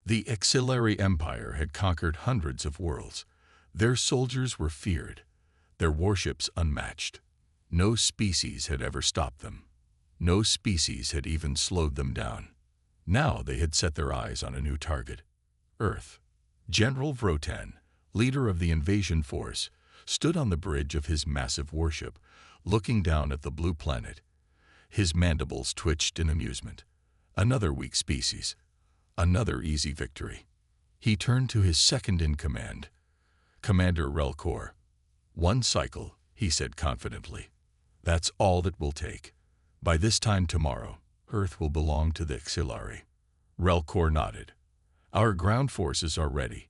The Exilari Empire had conquered hundreds of worlds. Their soldiers were feared, their warships unmatched. No species had ever stopped them. No species had even slowed them down. Now they had set their eyes on a new target, Earth. General Vrotan, leader of the invasion force, stood on the bridge of his massive warship, looking down at the blue planet. His mandibles twitched in amusement. Another weak species. Another easy victory. He turned to his second-in-command, Commander Relkor. "One cycle," he said confidently. "That's all that will take. By this time tomorrow, Earth will belong to the Exilari." Relkor nodded. "Our ground forces are ready.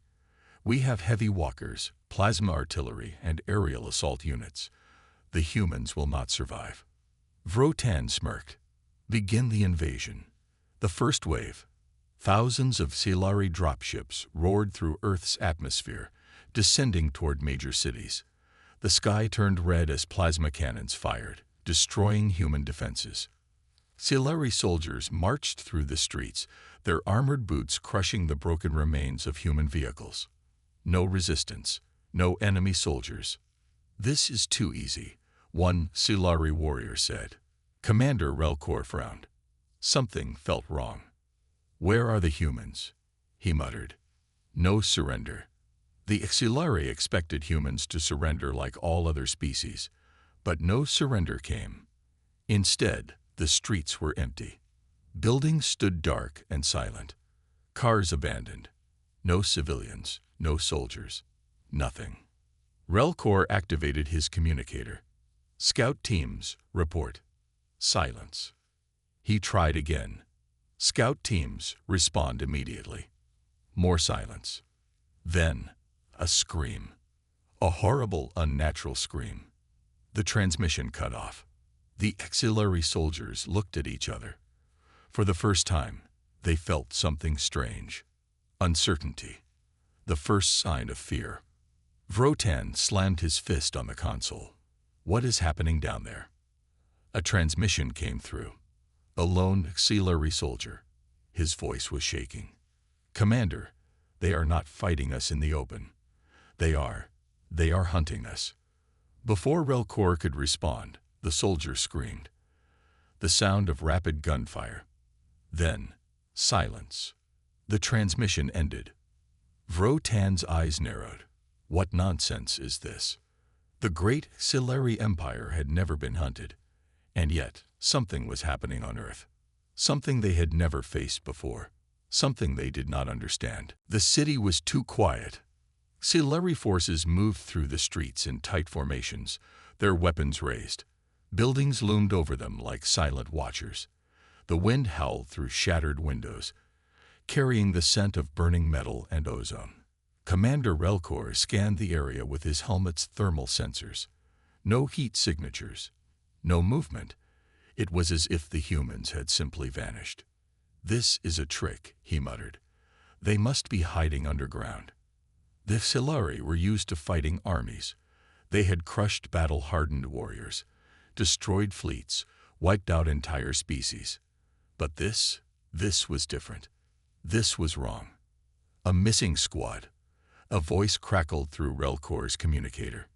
We have heavy walkers, plasma artillery, and aerial assault units. The humans will not survive." Vrotan smirked. "Begin the invasion." The first wave. Thousands of Exilari dropships roared through Earth's atmosphere, descending toward major cities. The sky turned red as plasma cannons fired, destroying human defenses. Exilari soldiers marched through the streets, their armored boots crushing the broken remains of human vehicles. No resistance, no enemy soldiers. "This is too easy," one Exilari warrior said. Commander Relkor frowned. Something felt wrong. "Where are the humans?" he muttered. "No surrender." The Exilari expected humans to surrender like all other species, but no surrender came. Instead, the streets were empty. Buildings stood dark and silent. Cars abandoned. No civilians, no soldiers, nothing. Relkor activated his communicator. "Scout teams, report." Silence. He tried again. "Scout teams, respond immediately." More silence. Then, a scream. A horrible, unnatural scream. The transmission cut off. The Exilari soldiers looked at each other. For the first time, they felt something strange. Uncertainty. The first sign of fear. Vrotan slammed his fist on the console. "What is happening down there?" A transmission came through. A lone Exilari soldier. His voice was shaking. "Commander, they are not fighting us in the open. They are hunting us." Before Relkor could respond, the soldier screamed. The sound of rapid gunfire. Then, silence. The transmission ended. Vrotan's eyes narrowed. What nonsense is this? The great Exilari Empire had never been hunted, and yet something was happening on Earth. Something they had never faced before. Something they did not understand. The city was too quiet. Exilari forces moved through the streets in tight formations, their weapons raised. Buildings loomed over them like silent watchers. The wind howled through shattered windows, carrying the scent of burning metal and ozone. Commander Relkor scanned the area with his helmet's thermal sensors. No heat signatures, no movement. It was as if the humans had simply vanished. "This is a trick," he muttered. "They must be hiding underground." The Exilari were used to fighting armies. They had crushed battle-hardened warriors, destroyed fleets, wiped out entire species. But this was different. This was wrong. A missing squad. A voice crackled through Relkor's communicator.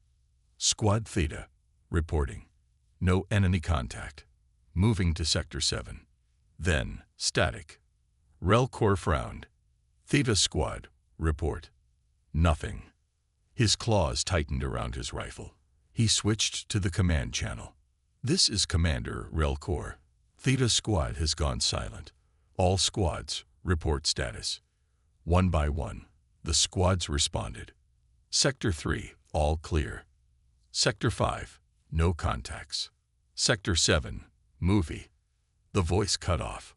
"Squad Theta, reporting. No enemy contact. Moving to Sector 7. Then, static." Relkor frowned. "Theta Squad, report." Nothing. His claws tightened around his rifle. He switched to the command channel. "This is Commander Relkor. Theta Squad has gone silent. All squads, report status." One by one, the squads responded. "Sector 3, all clear." "Sector 5, no contacts." "Sector 7, movie." The voice cut off.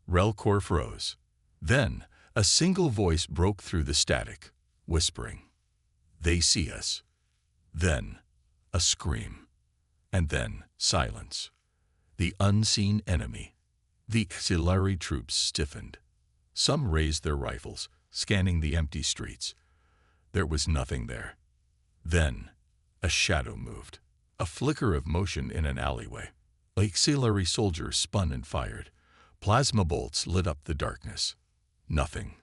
Relkor froze. Then, a single voice broke through the static, whispering, "They see us." Then, a scream. And then, silence. The unseen enemy. The Exilari troops stiffened. Some raised their rifles, scanning the empty streets. There was nothing there. Then, a shadow moved. A flicker of motion in an alleyway. A Exilari soldier spun and fired. Plasma bolts lit up the darkness. Nothing.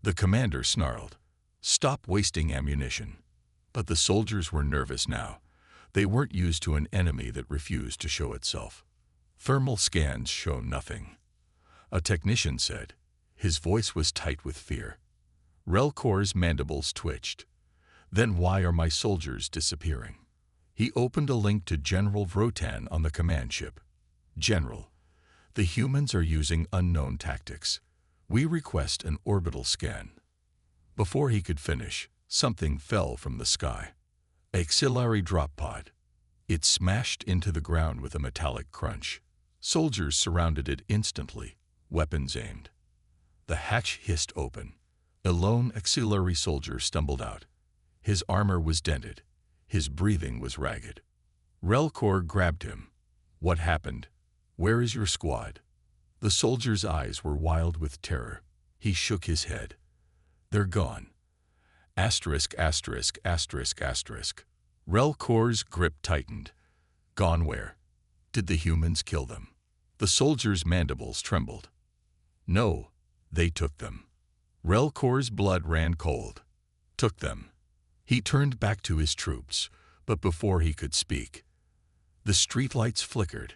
The commander snarled, "Stop wasting ammunition." But the soldiers were nervous now. They weren't used to an enemy that refused to show itself. Thermal scans show nothing. A technician said. His voice was tight with fear. Relcor's mandibles twitched. "Then why are my soldiers disappearing?" He opened a link to General Vrotan on the command ship. "General, the humans are using unknown tactics. We request an orbital scan." Before he could finish, something fell from the sky. An auxiliary drop pod. It smashed into the ground with a metallic crunch. Soldiers surrounded it instantly, weapons aimed. The hatch hissed open. A lone auxiliary soldier stumbled out. His armor was dented. His breathing was ragged. Relcor grabbed him. "What happened? Where is your squad?" The soldier's eyes were wild with terror. He shook his head. "They're gone." Asterisk, asterisk, asterisk, asterisk. Relcor's grip tightened. "Gone where? Did the humans kill them?" The soldier's mandibles trembled. "No, they took them." Relcor's blood ran cold. "Took them." He turned back to his troops, but before he could speak, the streetlights flickered,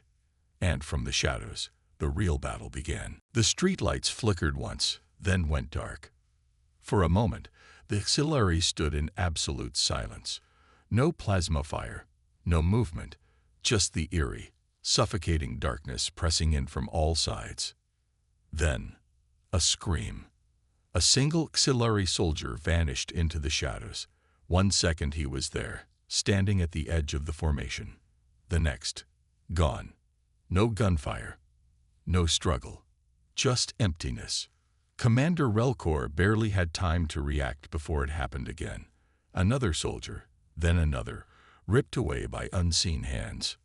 and from the shadows, the real battle began. The streetlights flickered once, then went dark. For a moment, the auxiliary stood in absolute silence. No plasma fire, no movement, just the eerie, suffocating darkness pressing in from all sides. Then, a scream. A single auxiliary soldier vanished into the shadows. 1 second he was there, standing at the edge of the formation. The next, gone. No gunfire, no struggle, just emptiness. Commander Relcor barely had time to react before it happened again. Another soldier, then another, ripped away by unseen hands.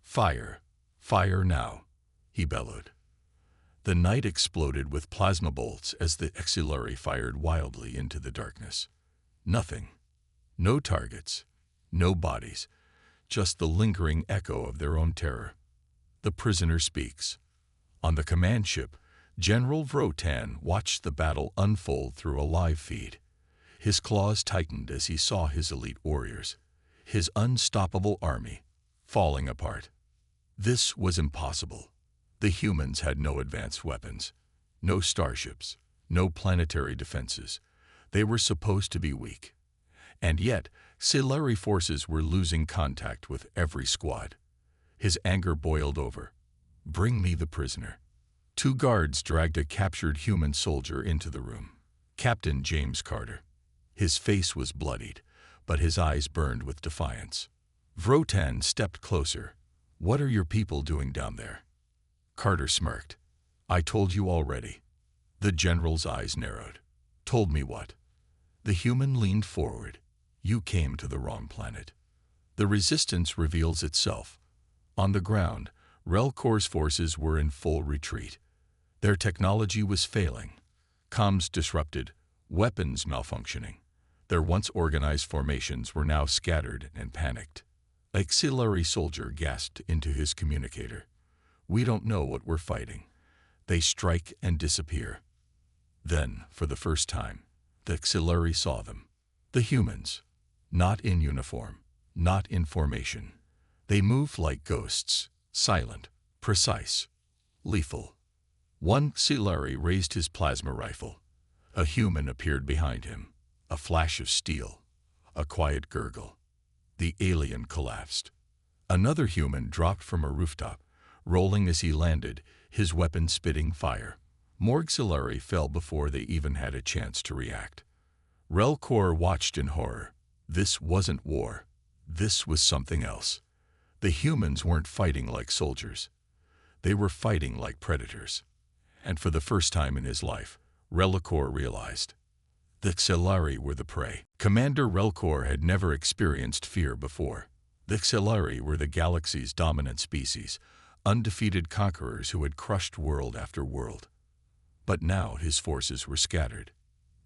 "Fire! Fire now!" he bellowed. The night exploded with plasma bolts as the auxiliary fired wildly into the darkness. Nothing. No targets. No bodies. Just the lingering echo of their own terror. The prisoner speaks. On the command ship, General Vrotan watched the battle unfold through a live feed. His claws tightened as he saw his elite warriors, his unstoppable army, falling apart. This was impossible. The humans had no advanced weapons, no starships, no planetary defenses. They were supposed to be weak. And yet, auxiliary forces were losing contact with every squad. His anger boiled over. "Bring me the prisoner." 2 guards dragged a captured human soldier into the room. Captain James Carter. His face was bloodied, but his eyes burned with defiance. Vrotan stepped closer. "What are your people doing down there?" Carter smirked. "I told you already." The general's eyes narrowed. "Told me what?" The human leaned forward. "You came to the wrong planet." The resistance reveals itself. On the ground, Relcor's forces were in full retreat. Their technology was failing. Comms disrupted, weapons malfunctioning. Their once organized formations were now scattered and panicked. An auxiliary soldier gasped into his communicator. "We don't know what we're fighting. They strike and disappear." Then, for the first time, the auxiliary saw them. The humans. Not in uniform, not in formation. They moved like ghosts, silent, precise, lethal. One auxiliary raised his plasma rifle. A human appeared behind him. A flash of steel. A quiet gurgle. The alien collapsed. Another human dropped from a rooftop, rolling as he landed, his weapon spitting fire. More auxiliary fell before they even had a chance to react. Relcor watched in horror. This wasn't war. This was something else. The humans weren't fighting like soldiers. They were fighting like predators. And for the first time in his life, Relcor realized. The auxiliary were the prey. Commander Relcor had never experienced fear before. The auxiliary were the galaxy's dominant species, undefeated conquerors who had crushed world after world. But now his forces were scattered,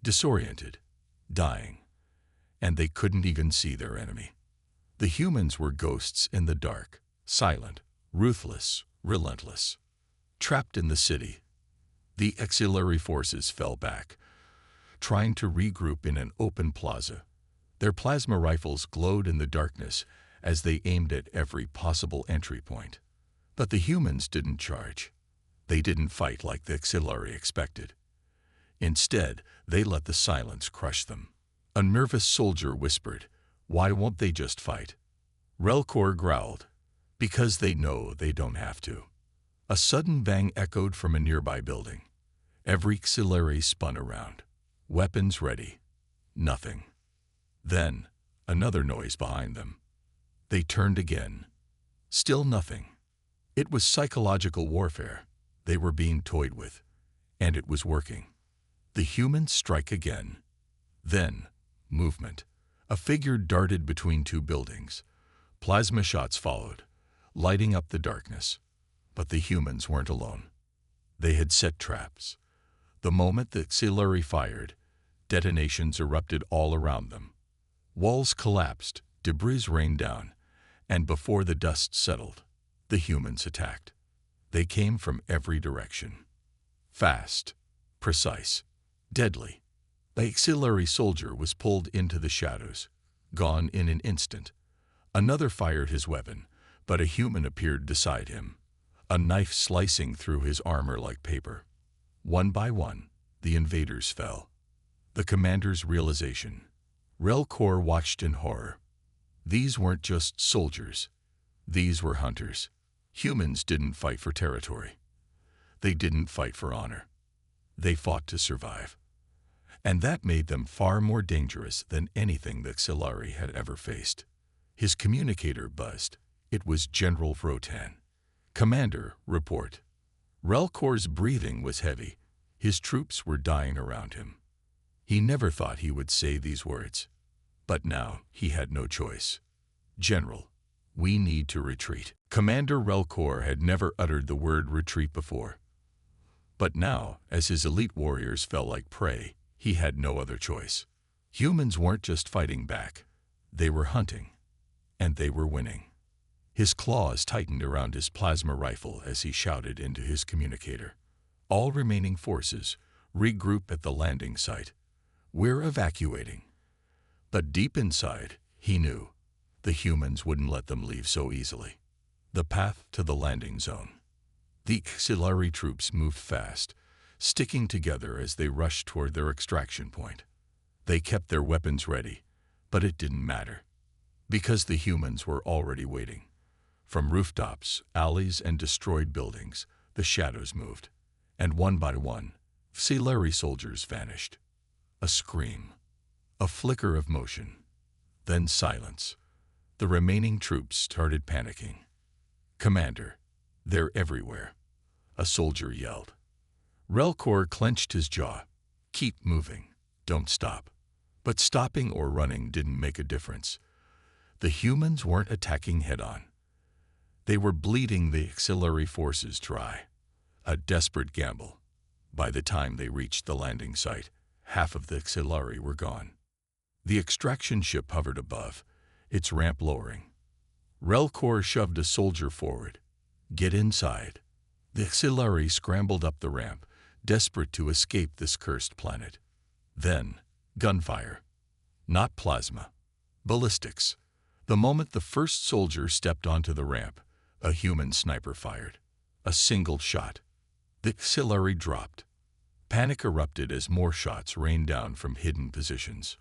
disoriented, dying, and they couldn't even see their enemy. The humans were ghosts in the dark, silent, ruthless, relentless. Trapped in the city, the auxiliary forces fell back, trying to regroup in an open plaza. Their plasma rifles glowed in the darkness as they aimed at every possible entry point. But the humans didn't charge. They didn't fight like the auxiliary expected. Instead, they let the silence crush them. A nervous soldier whispered, "Why won't they just fight?" Relcor growled, "Because they know they don't have to." A sudden bang echoed from a nearby building. Every auxiliary spun around. Weapons ready. Nothing. Then, another noise behind them. They turned again. Still nothing. It was psychological warfare. They were being toyed with. And it was working. The humans strike again. Then, movement. A figure darted between two buildings. Plasma shots followed, lighting up the darkness. But the humans weren't alone. They had set traps. The moment the auxiliary fired, detonations erupted all around them. Walls collapsed, debris rained down, and before the dust settled, the humans attacked. They came from every direction. Fast, precise, deadly. The auxiliary soldier was pulled into the shadows, gone in an instant. Another fired his weapon, but a human appeared beside him, a knife slicing through his armor like paper. One by one, the invaders fell. The commander's realization. Relcor watched in horror. These weren't just soldiers. These were hunters. Humans didn't fight for territory. They didn't fight for honor. They fought to survive. And that made them far more dangerous than anything the auxiliary had ever faced. His communicator buzzed. It was General Vrotan. "Commander, report." Relcor's breathing was heavy. His troops were dying around him. He never thought he would say these words. But now he had no choice. "General, we need to retreat." Commander Relcor had never uttered the word retreat before. But now, as his elite warriors fell like prey, he had no other choice. Humans weren't just fighting back. They were hunting. And they were winning. His claws tightened around his plasma rifle as he shouted into his communicator. "All remaining forces, regroup at the landing site. We're evacuating." But deep inside, he knew the humans wouldn't let them leave so easily. The path to the landing zone. The auxiliary troops moved fast, sticking together as they rushed toward their extraction point. They kept their weapons ready, but it didn't matter, because the humans were already waiting. From rooftops, alleys, and destroyed buildings, the shadows moved, and one by one, auxiliary soldiers vanished. A scream, a flicker of motion, then silence. The remaining troops started panicking. "Commander, they're everywhere," a soldier yelled. Relcor clenched his jaw. "Keep moving. Don't stop." But stopping or running didn't make a difference. The humans weren't attacking head-on. They were bleeding the auxiliary forces dry. A desperate gamble. By the time they reached the landing site, half of the auxiliary were gone. The extraction ship hovered above, its ramp lowering. Relcor shoved a soldier forward. "Get inside." The auxiliary scrambled up the ramp, desperate to escape this cursed planet. Then, gunfire. Not plasma. Ballistics. The moment the first soldier stepped onto the ramp, a human sniper fired. A single shot. The auxiliary dropped. Panic erupted as more shots rained down from hidden positions.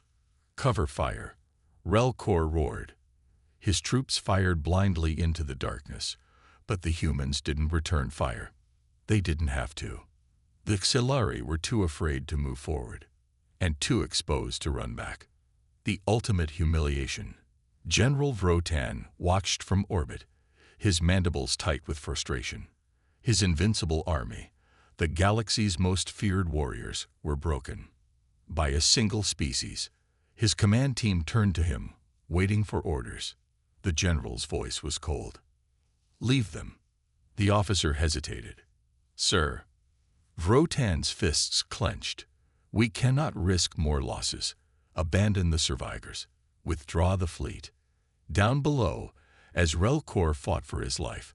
"Cover fire." Relcor roared. His troops fired blindly into the darkness, but the humans didn't return fire. They didn't have to. The auxiliary were too afraid to move forward, and too exposed to run back. The ultimate humiliation. General Vrotan watched from orbit, his mandibles tight with frustration. His invincible army, the galaxy's most feared warriors, were broken. By a single species. His command team turned to him, waiting for orders. The general's voice was cold. "Leave them." The officer hesitated. "Sir." Vrotan's fists clenched. "We cannot risk more losses. Abandon the survivors. Withdraw the fleet." Down below, as Relcor fought for his life,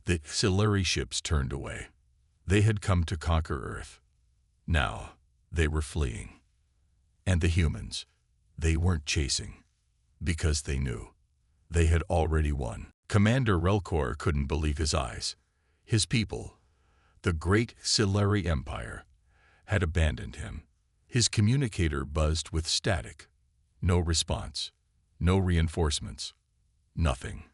the auxiliary ships turned away. They had come to conquer Earth. Now, they were fleeing. And the humans, they weren't chasing, because they knew. They had already won. Commander Relkor couldn't believe his eyes. His people, the great Silari Empire, had abandoned him. His communicator buzzed with static. No response. No reinforcements. Nothing.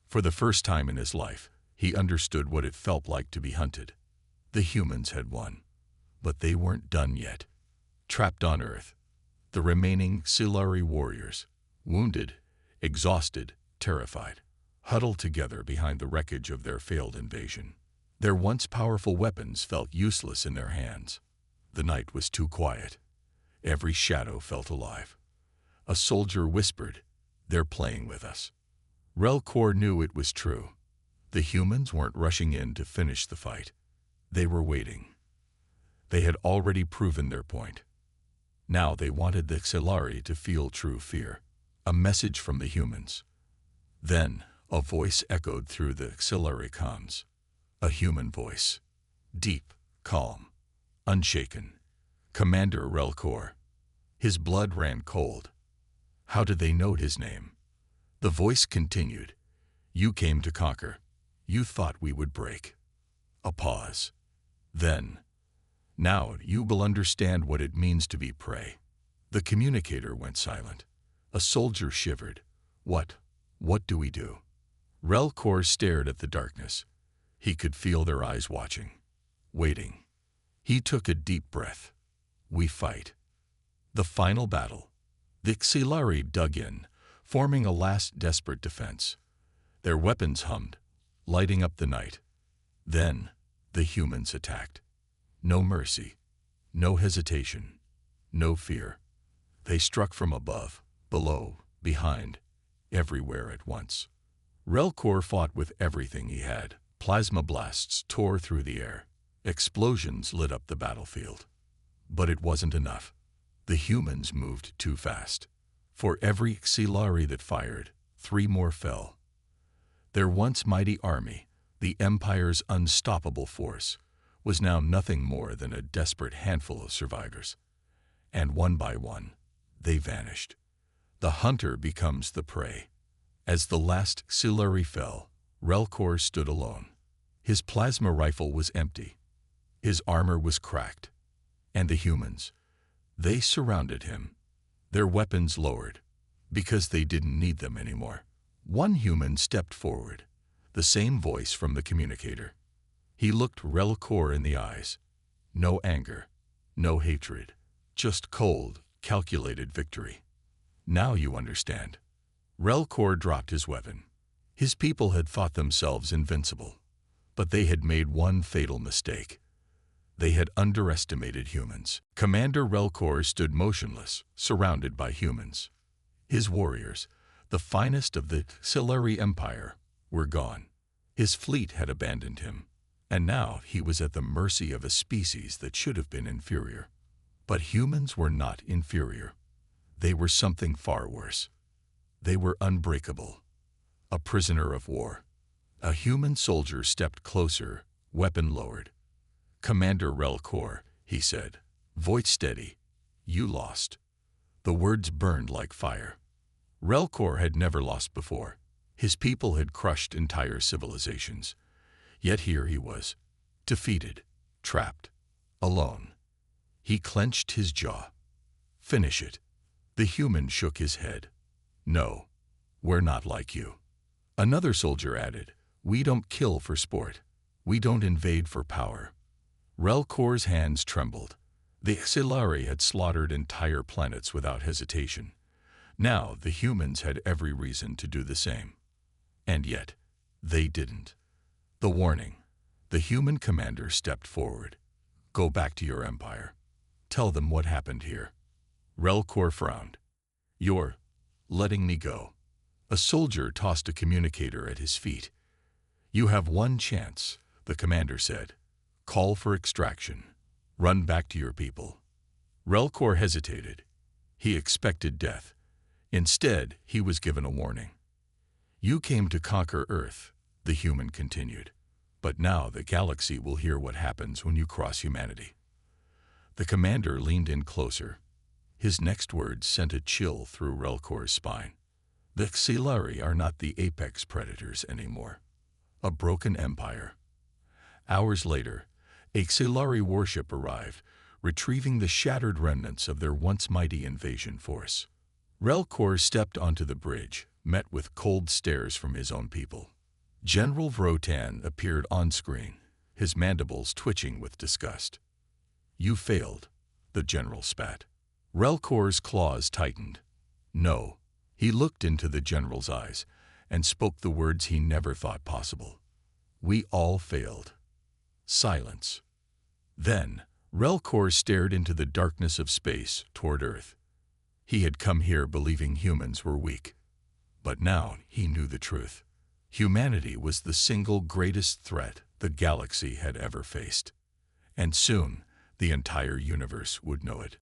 For the first time in his life, he understood what it felt like to be hunted. The humans had won. But they weren't done yet. Trapped on Earth, the remaining Silari warriors, wounded, exhausted, terrified, huddled together behind the wreckage of their failed invasion. Their once powerful weapons felt useless in their hands. The night was too quiet. Every shadow felt alive. A soldier whispered, "They're playing with us." Relkor knew it was true. The humans weren't rushing in to finish the fight. They were waiting. They had already proven their point. Now they wanted the Xilari to feel true fear. A message from the humans. Then a voice echoed through the Xilari comms. A human voice. Deep, calm, unshaken. Commander Relkor. His blood ran cold. How did they note his name? The voice continued. "You came to conquer. You thought we would break." A pause. Then, "Now you will understand what it means to be prey." The communicator went silent. A soldier shivered. What do we do?" Relkor stared at the darkness. He could feel their eyes watching, waiting. He took a deep breath. "We fight." The final battle. The Xilari dug in, forming a last desperate defense. Their weapons hummed, lighting up the night. Then the humans attacked. No mercy, no hesitation, no fear. They struck from above, below, behind, everywhere at once. Relkor fought with everything he had. Plasma blasts tore through the air. Explosions lit up the battlefield. But it wasn't enough. The humans moved too fast. For every Xilari that fired, 3 more fell. Their once mighty army, the Empire's unstoppable force, was now nothing more than a desperate handful of survivors. And one by one, they vanished. The hunter becomes the prey. As the last Xilari fell, Relkor stood alone. His plasma rifle was empty. His armor was cracked. And the humans, they surrounded him, their weapons lowered, because they didn't need them anymore. One human stepped forward, the same voice from the communicator. He looked Relkor in the eyes. No anger, no hatred, just cold, calculated victory. "Now you understand." Relkor dropped his weapon. His people had thought themselves invincible, but they had made one fatal mistake. They had underestimated humans. Commander Relkor stood motionless, surrounded by humans. His warriors, the finest of the Silari Empire, were gone. His fleet had abandoned him, and now he was at the mercy of a species that should have been inferior. But humans were not inferior. They were something far worse. They were unbreakable. A prisoner of war. A human soldier stepped closer, weapon lowered. "Commander Relkor," he said, voice steady, "you lost." The words burned like fire. Relkor had never lost before. His people had crushed entire civilizations. Yet here he was, defeated, trapped, alone. He clenched his jaw. "Finish it." The human shook his head. "No, we're not like you." Another soldier added, "We don't kill for sport. We don't invade for power." Relkor's hands trembled. The Xilari had slaughtered entire planets without hesitation. Now the humans had every reason to do the same. And yet, they didn't. The warning. The human commander stepped forward. "Go back to your empire. Tell them what happened here." Relkor frowned. "You're letting me go." A soldier tossed a communicator at his feet. "You have one chance," the commander said. "Call for extraction. Run back to your people." Relkor hesitated. He expected death. Instead, he was given a warning. "You came to conquer Earth," the human continued. "But now the galaxy will hear what happens when you cross humanity." The commander leaned in closer. His next words sent a chill through Relkor's spine. The Xilari are not the apex predators anymore. A broken empire. Hours later, a Xilari warship arrived, retrieving the shattered remnants of their once mighty invasion force. Relkor stepped onto the bridge, met with cold stares from his own people. General Vrotan appeared on screen, his mandibles twitching with disgust. "You failed," the general spat. Relkor's claws tightened. "No." He looked into the general's eyes and spoke the words he never thought possible. "We all failed." Silence. Then, Relkor stared into the darkness of space toward Earth. He had come here believing humans were weak. But now he knew the truth. Humanity was the single greatest threat the galaxy had ever faced. And soon, the entire universe would know it.